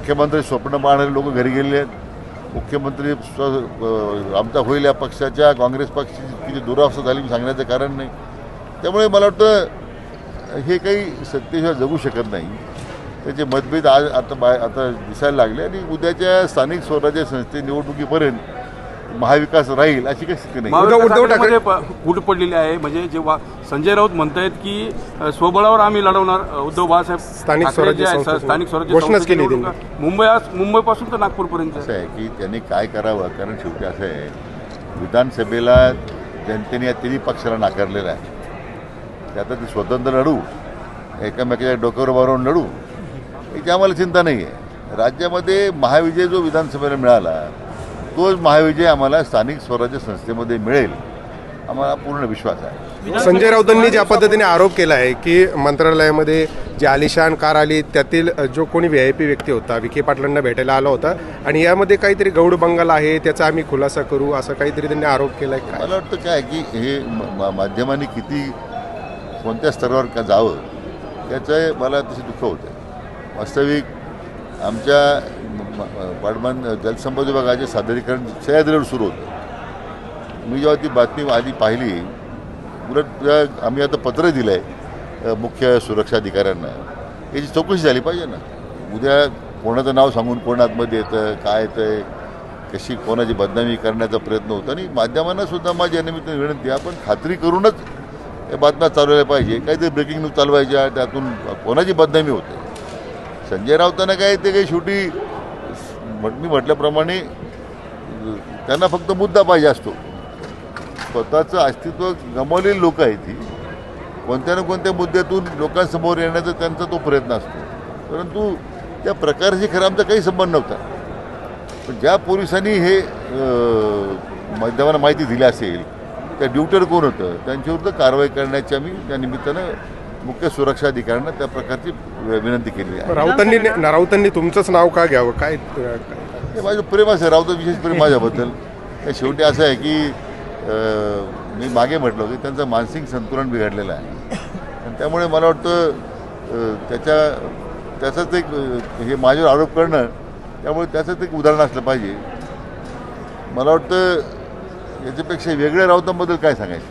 मुख्यमंत्री स्वप्न पाहणारे लोक घरी गेलेले आहेत. मुख्यमंत्री आमचा होईल या पक्षाच्या काँग्रेस पक्षाची किती दुरावस्था झाली सांगण्याचं कारण नाही. त्यामुळे मला वाटतं हे काही सत्तेशिवाय जगू शकत नाही. त्याचे मतभेद आज आता दिसायला लागले आणि उद्याच्या स्थानिक स्वराज्य संस्थे निवडणुकीपर्यंत महाविकास राहील अशी काही स्थिती नाही. उद्धव ठाकरे फूट पडलेली आहे. म्हणजे जेव्हा संजय राऊत म्हणतायत की स्वबळावर आम्ही लढवणार उद्धव बाळासाहेब स्थानिक स्वराज्य घोषणा केली मुंबईपासून तर नागपूरपर्यंत. असं आहे की त्यांनी काय करावं, कारण शेवटी असं आहे विधानसभेला जनतेने या तिन्ही पक्षाला नाकारलेलं आहे. ते आता ते स्वतंत्र लढू एकामेकाच्या डोक्यावर बरोबर लढू याची आम्हाला चिंता नाही आहे. राज्यामध्ये महाविजय जो विधानसभेला मिळाला तोच महाविजय आम्हाला स्थानिक स्वराज्य संस्थेमध्ये मिळेल आम्हाला पूर्ण विश्वास आहे. संजय राऊतांनी ज्या पद्धतीने आरोप केला आहे की मंत्रालयामध्ये जी आलिशान कार आली त्यातील जो कोणी VIP व्यक्ती होता विखे पाटलांना भेटायला आला होता आणि यामध्ये काहीतरी गौड बंगाल आहे त्याचा आम्ही खुलासा करू असं काहीतरी त्यांनी आरोप केला आहे. मला वाटतं काय की हे माध्यमांनी किती कोणत्या स्तरावर का जावं त्याचं मला तसे दुःख होतं. वास्तविक आमच्या पाटबंध जलसंपदा विभागाचे सादरीकरण सह्याद्रीवर सुरू होतं. मी जेव्हा ती बातमी आधी पाहिली उलट आम्ही आता पत्र दिलं आहे मुख्य सुरक्षा अधिकाऱ्यांना याची चौकशी झाली पाहिजे ना. उद्या कोणाचं नाव सांगून कोण आतमध्ये येतं काय येतं आहे कशी कोणाची बदनामी करण्याचा प्रयत्न होतो. आणि माध्यमांना सुद्धा माझी निमित्ताने विनंती आहे आपण खात्री करूनच या बातम्या चालवल्या पाहिजे. काहीतरी ब्रेकिंग न्यूज चालवायच्या त्यातून कोणाची बदनामी होते. संजय राऊतांना काय ते काही शेवटी मी म्हटल्याप्रमाणे त्यांना फक्त मुद्दा पाहिजे असतो. स्वतःचं अस्तित्व गमावलेली लोक आहेत ती कोणत्या ना कोणत्या मुद्द्यातून लोकांसमोर येण्याचा त्यांचा तो प्रयत्न असतो. परंतु त्या प्रकारशी खरं आमचा काही संबंध नव्हता. पण ज्या पोलिसांनी हे माध्यमांना माहिती दिली असेल त्या ड्युटीवर कोण होतं त्यांच्याविरुद्ध कारवाई करण्याची आम्ही त्या निमित्तानं मुख्य सुरक्षा अधिकाऱ्यांना त्या प्रकारची विनंती केली आहे. राऊतांनी तुमचंच नाव का घ्यावं काय हे माझं प्रेम आहे. राऊत विशेष प्रेम माझ्याबद्दल. हे शेवटी असं आहे की मी मागे म्हटलं की त्यांचं मानसिक संतुलन बिघडलेलं आहे आणि त्यामुळे मला वाटतं त्याचाच एक हे माझ्यावर आरोप करणं त्यामुळे त्याचंच एक उदाहरण असलं पाहिजे. मला वाटतं याच्यापेक्षा वेगळ्या राऊतांबद्दल काय सांगायचं.